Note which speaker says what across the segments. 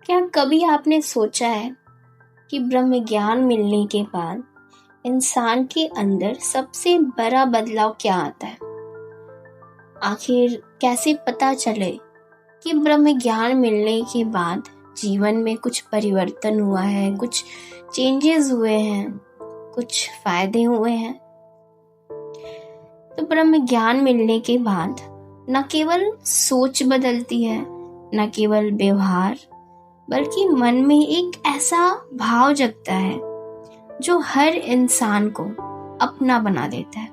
Speaker 1: क्या कभी आपने सोचा है कि ब्रह्म ज्ञान मिलने के बाद इंसान के अंदर सबसे बड़ा बदलाव क्या आता है? आखिर कैसे पता चले कि ब्रह्म ज्ञान मिलने के बाद जीवन में कुछ परिवर्तन हुआ है, कुछ चेंजेस हुए हैं, कुछ फायदे हुए हैं? तो ब्रह्म ज्ञान मिलने के बाद न केवल सोच बदलती है, न केवल व्यवहार, बल्कि मन में एक ऐसा भाव जगता है जो हर इंसान को अपना बना देता है।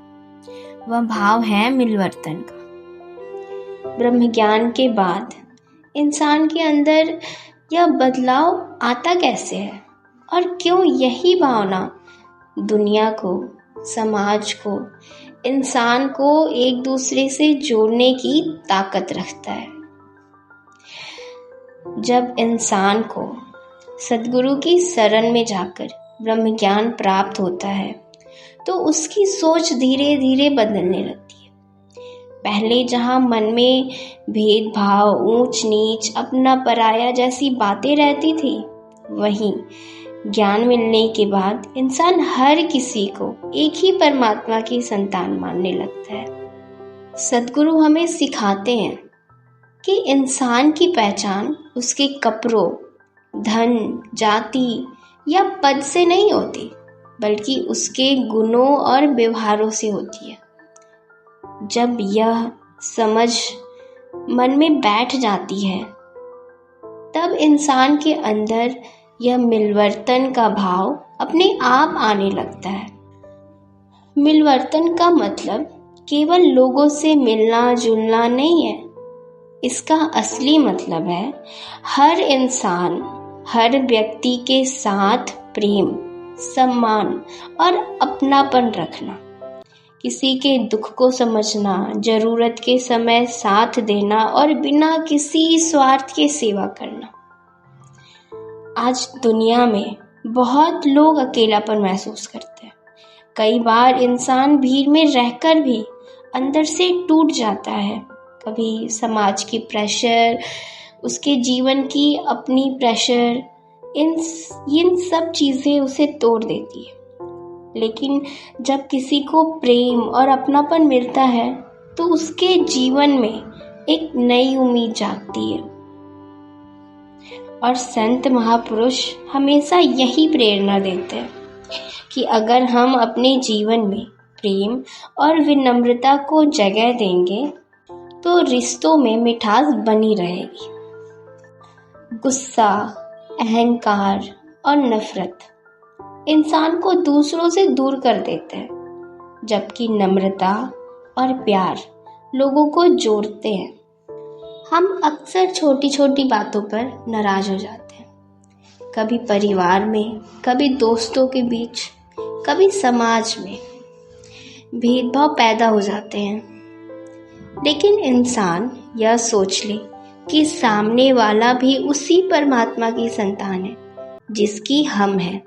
Speaker 1: वह भाव है मिलवर्तन का। ब्रह्म ज्ञान के बाद इंसान के अंदर यह बदलाव आता कैसे है और क्यों यही भावना दुनिया को, समाज को, इंसान को एक दूसरे से जोड़ने की ताकत रखता है। जब इंसान को सद्गुरु की शरण में जाकर ब्रह्म ज्ञान प्राप्त होता है तो उसकी सोच धीरे धीरे बदलने लगती है। पहले जहाँ मन में भेदभाव, ऊंच नीच, अपना पराया जैसी बातें रहती थी, वहीं ज्ञान मिलने के बाद इंसान हर किसी को एक ही परमात्मा की संतान मानने लगता है। सद्गुरु हमें सिखाते हैं कि इंसान की पहचान उसके कपड़ों, धन, जाति या पद से नहीं होती, बल्कि उसके गुणों और व्यवहारों से होती है। जब यह समझ मन में बैठ जाती है, तब इंसान के अंदर यह मिलवर्तन का भाव अपने आप आने लगता है। मिलवर्तन का मतलब केवल लोगों से मिलना जुलना नहीं है। इसका असली मतलब है हर इंसान, हर व्यक्ति के साथ प्रेम, सम्मान और अपनापन रखना, किसी के दुख को समझना, जरूरत के समय साथ देना और बिना किसी स्वार्थ के सेवा करना। आज दुनिया में बहुत लोग अकेलापन महसूस करते हैं। कई बार इंसान भीड़ में रहकर भी अंदर से टूट जाता है। कभी समाज की प्रेशर, उसके जीवन की अपनी प्रेशर, इन सब चीज़ें उसे तोड़ देती है। लेकिन जब किसी को प्रेम और अपनापन मिलता है तो उसके जीवन में एक नई उम्मीद जागती है। और संत महापुरुष हमेशा यही प्रेरणा देते हैं कि अगर हम अपने जीवन में प्रेम और विनम्रता को जगह देंगे तो रिश्तों में मिठास बनी रहेगी। गुस्सा, अहंकार और नफरत इंसान को दूसरों से दूर कर देते हैं, जबकि नम्रता और प्यार लोगों को जोड़ते हैं। हम अक्सर छोटी छोटी बातों पर नाराज हो जाते हैं, कभी परिवार में, कभी दोस्तों के बीच, कभी समाज में भेदभाव पैदा हो जाते हैं। लेकिन इंसान यह सोच ले कि सामने वाला भी उसी परमात्मा की संतान है जिसकी हम हैं,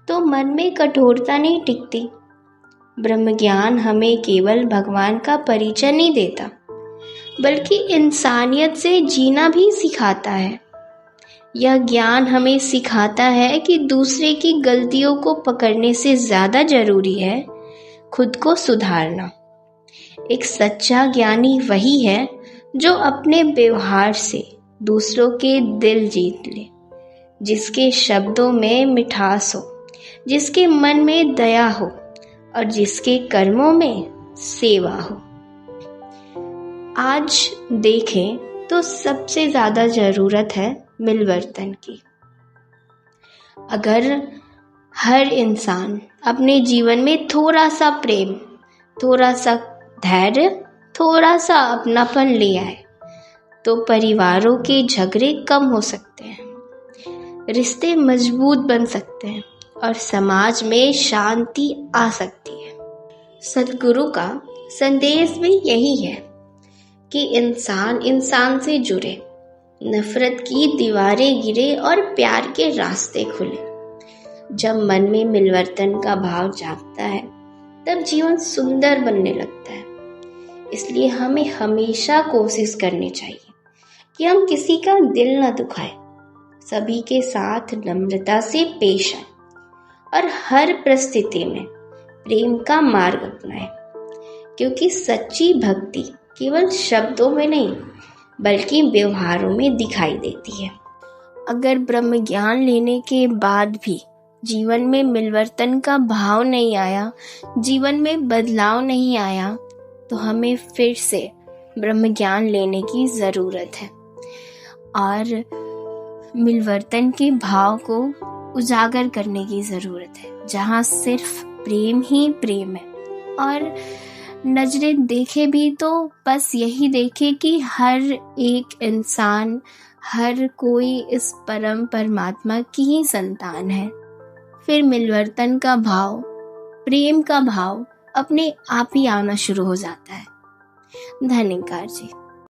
Speaker 1: तो मन में कठोरता नहीं टिकती। ब्रह्म ज्ञान हमें केवल भगवान का परिचय नहीं देता, बल्कि इंसानियत से जीना भी सिखाता है। यह ज्ञान हमें सिखाता है कि दूसरे की गलतियों को पकड़ने से ज़्यादा जरूरी है खुद को सुधारना। एक सच्चा ज्ञानी वही है जो अपने व्यवहार से दूसरों के दिल जीत ले, जिसके शब्दों में मिठास हो, जिसके मन में दया हो और जिसके कर्मों में सेवा हो। आज देखें तो सबसे ज़्यादा ज़रूरत है मिलवर्तन की। अगर हर इंसान अपने जीवन में थोड़ा सा प्रेम, थोड़ा सा धैर्य, थोड़ा सा अपनापन ले आए तो परिवारों के झगड़े कम हो सकते हैं, रिश्ते मजबूत बन सकते हैं और समाज में शांति आ सकती है। सद्गुरु का संदेश भी यही है कि इंसान इंसान से जुड़े, नफरत की दीवारें गिरे और प्यार के रास्ते खुले। जब मन में मिलवर्तन का भाव जागता है तब जीवन सुंदर बनने लगता है। इसलिए हमें हमेशा कोशिश करनी चाहिए कि हम किसी का दिल न दुखाएं, सभी के साथ नम्रता से पेश आए और हर परिस्थिति में प्रेम का मार्ग अपनाएं, क्योंकि सच्ची भक्ति केवल शब्दों में नहीं बल्कि व्यवहारों में दिखाई देती है। अगर ब्रह्म ज्ञान लेने के बाद भी जीवन में मिलवर्तन का भाव नहीं आया, जीवन में बदलाव नहीं आया, तो हमें फिर से ब्रह्म ज्ञान लेने की ज़रूरत है और मिलवर्तन के भाव को उजागर करने की ज़रूरत है, जहाँ सिर्फ प्रेम ही प्रेम है। और नजरें देखे भी तो बस यही देखे कि हर एक इंसान, हर कोई इस परम परमात्मा की ही संतान है। फिर मिलवर्तन का भाव, प्रेम का भाव अपने आप ही आना शुरू हो जाता है। धन्यवाद जी।